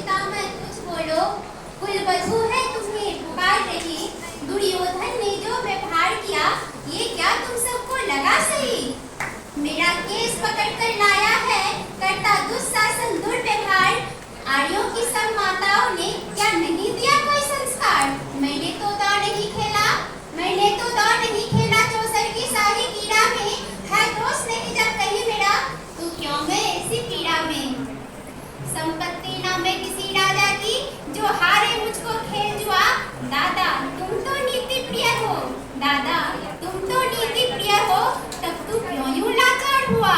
पिता मैं कुछ बोलो, कुलवधू है तुम्हें पुकार रही। दुर्योधन ने जो व्यवहार किया ये क्या तुम सबको लगा सही? मेरा केस पकड़ कर लाया है करता दुशासन दुर्व्यवहार। आर्यों की सब माताओं ने क्या नहीं दिया कोई संस्कार? मैंने तो दौड़ नहीं खेला, मैंने तो दौड़ नहीं खेला चौसर की शाही कीड़ा में। है दोष नहीं जब कहीं मेरा, तू क्यों मैं ऐसी पीड़ा में? संपत्ति ना मैं किसी राजा की जो हारे मुझको खेल जुआ। दादा तुम तो नीति प्रिय हो, दादा तुम तो नीति प्रिय हो, तब तू क्यों यूं लाचार हुआ?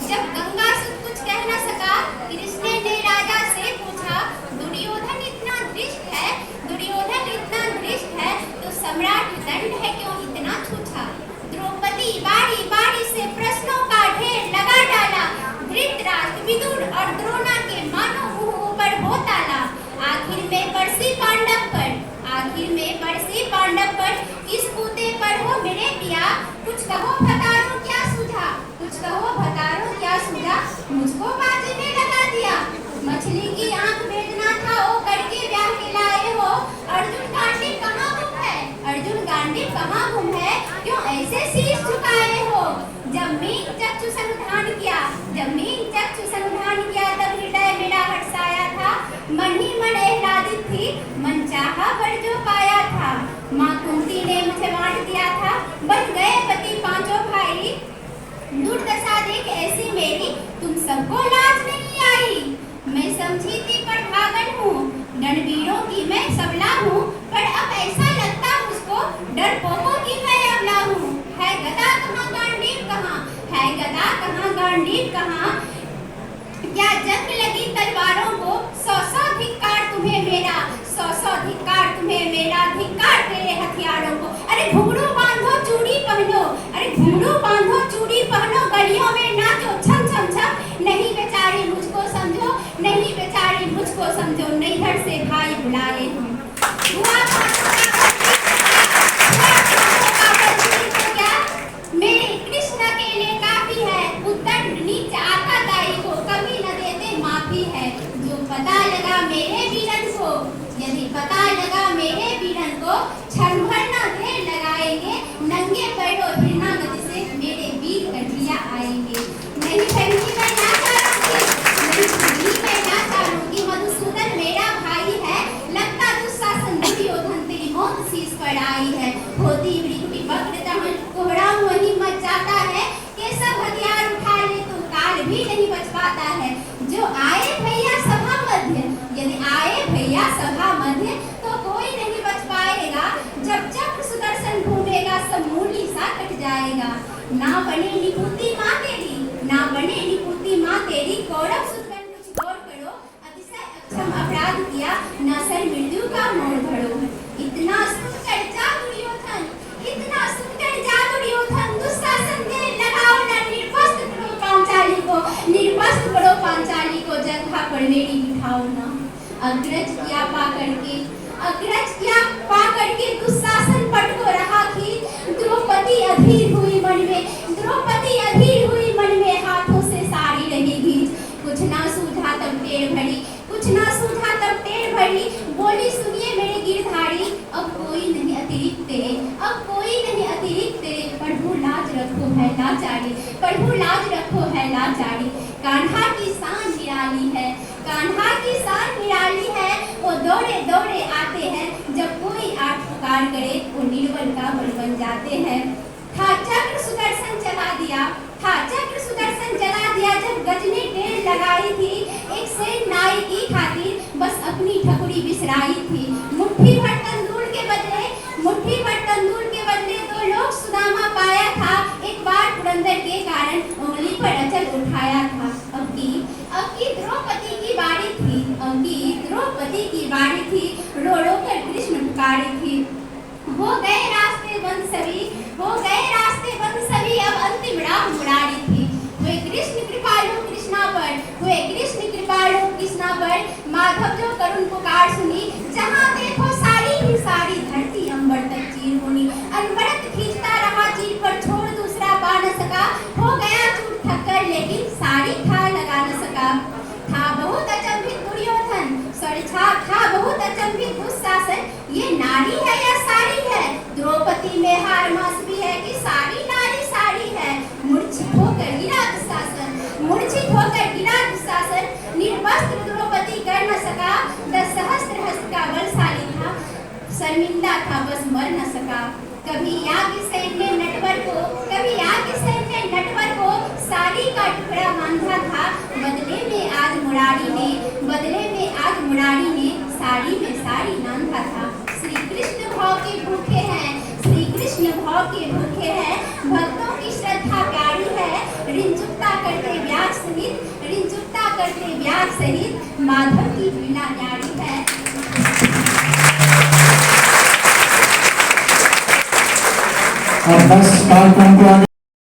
जब गंगा सुत कुछ कह न सका कृष्ण ने राजा से पूछा। दुर्योधन इतना धृष्ट है, दुर्योधन इतना धृष्ट है तो सम्राट दंड है क्यों इतना छूछा? द्रौपदी बारी बारी से प्रश्नों का ढेर लगा डाला। धृतराष्ट्र विदुर और द्रोणा के मानो मुंह ऊपर हो ताला। आखिर में बरसी पांडव पर, आखिर में बरसी पांडव पर, इस पूते पर हो मेरे पिया। कुछ कहो भतारो क्या सूझा, कुछ कहो भतारो क्या सूझा, मुझको बाजी ने लगा दिया। मछली की आंख वेदना था ओ करके ब्याह के लाए हो। अर्जुन गांडीव कहाँ गुम है, अर्जुन गांडीव कहाँ गुम है, क्यों ऐसे शीश झुकाए हो? जब मीन चक्षु संधान किया, जब मीन चक्षु संधान किया तब हृदय मेरा हर्षाया था। मन ही मन आह्लादित थी, मन चाहा वर जो पाया था। माँ कुंती ने मुझे बांट दिया था, बन गए पति पांचों भाई। दुर्दशा देख ऐसी मेरी तुम सबको लाज नहीं आई। मैं समझी थी पर भागन हूँ, रणवीरों की मैं सबला हूँ, पर अब ऐसा लगता मुझको डरपोकों की मैं अबला हूँ। है गदा कहाँ गांडीव कहाँ, है गदा कहाँ गांडीव कहाँ? क्या जंग लगी तलवारों को, सौ सौ धिक्कार तुम्हें मेरा, सौ सौ धिक्कार तुम्हें मेरा, धिक्कार तेरे हथियारों को। अरे घुंघरू बांधो चूड़ी पहनो, अरे घुंघरू बांधो चूड़ी पहनो, गलियों में नाचो छम छम छम। नहीं बेचारी मुझको समझो, नहीं बेचारी मुझको समझो, नैहर से भाई बुलाए हूँ। मेरे कृष्ण अकेले काफी है, उद्दंड नीच आता दाई को कभी न देते माफी है। जो पता लगा मेरे वीरन को, यदि पता लगा मेरे वीरन को, क्षण भर न देर लगाएंगे, नंगे पैरों हिरना गति से मेरे वीर कन्हैया आएंगे। नहीं बहनी मैं ना चाहूंगी, नहीं बहनी मैं ना चाहूंगी, मधुसूदन मेरा भाई है, लगता दुशासन दुर्योधन तेरी मौत शीश पर आई है। होती वृक्ति वक्र दमन कोहराम वही मच जाता है, कि सब हथियार उठा ले तो काल भी नहीं बच पाता है। जो आए भैया सभा मध्य, यदि आए भैया सभा मध्य, तो कोई नहीं बच पाएगा। जब चक्र सुदर्शन घूमेगा सब मूली सा कट जाएगा। ना बने निपुति माँ तेरी, ना बने निपुति माँ तेरी, कौरव सुतगण कुछ गौर करो, अतिशय अक्षम अपराध किया, न सर मृत्यु का मोड़ भरो। इतना सुनकर जा दुर्योधन, इतना सुनकर जा दुर्योधन, दुशासन दे लगाओ न निर्वस्त्र करो पांचाली को, निर्वस्त्र करो पांचाली को, जगह पर मेरी बिठाओ ना। अग्रज किया पाकर के, अग्रज किया पाकर के, दुशासन पट को रहा कि द्रौपदी अधीर हुई मन में, द्रौपदी अधीर हुई मन में, हाथों से साड़ी रही गीच। कुछ ना सूझा तब टेढ़ भरी, कुछ ना सूझा तब टेढ़ भरी, बोली सुनिए मेरे गिरधारी, अब कोई नहीं अतिरिक्त तेरे, अब कोई नहीं अतिरिक्त तेरे, प्रभु लाज रखो है लाचारी, प्रभु लाज रखो है लाचारी। कान्हा की शान निराली है, कान्हा की शान निराली है, वो दौड़े दौड़े आते हैं, जब कोई आठ पुकार करे वो निर्बल का बल बन जाते हैं। था चक्र सुदर्शन चला दिया, था चक्र सुदर्शन चला दिया, जब गज ने टेढ़ लगाई थी, एक सेठ नाई की खातिर बस अपनी ठकुरी बिसराई थी। मुट्ठी भर तंदूर के बदले, मुट्ठी भर तंदूर के बदले दो लोग सुदामा पाया था, एक बार पुरंदर के कारण उंगली पर अचल उठाया था। अब की द्रौपदी की बारी थी, अब की द्रौपदी की बारी थी, रो रो कर कृष्ण पुकारी थी। हो गए रास्ते बंद सभी, हो गए रास्ते बंद सभी, अब अंतिम राह मुरारी थी। हुए कृष्ण कृपालु कृष्णा पर, हुए कृष्ण कृपालु कृष्णा पर, माधव जो करुण पुकार सुनी, जहाँ देखो सारी ही सारी धरती अंबर तक चीर होनी। अनवरत खींचता रहा चीर पर, छोड़ दूसरा पा न सका, हो गया चूट थक कर लेकिन सारी था लगा न सका। था बहुत अचंभित दुर्योधन, स्वर नारी है या साड़ी है, द्रौपदी में हार मास भी है कि सारी नारी साड़ी है। मूर्छित होकर गिरा दुशासन, मूर्छित होकर गिरा दुशासन, निर्वस्त्र द्रौपदी कर न सका, 10 सहस्त्र हस्त का बलशाली था, शर्मिंदा था बस मर न सका। कभी याज्ञ सेन ने नटवर को, कभी याज्ञ सेन ने नटवर को साड़ी का टुकड़ा बांधा था, बदले में आज मुरारी ने, बदले में आज मुरारी ने साड़ी में साड़ी बांधा था। श्री कृष्ण भाव के भूखे हैं, श्री कृष्ण भाव के भूखे हैं, भक्तों की श्रद्धा प्यारी है, ऋण चुकता करते ब्याज सहित, ऋण चुकता करते ब्याज सहित, माधव की वीणा न्यारी है। अब 10 कार्यक्रम को आगे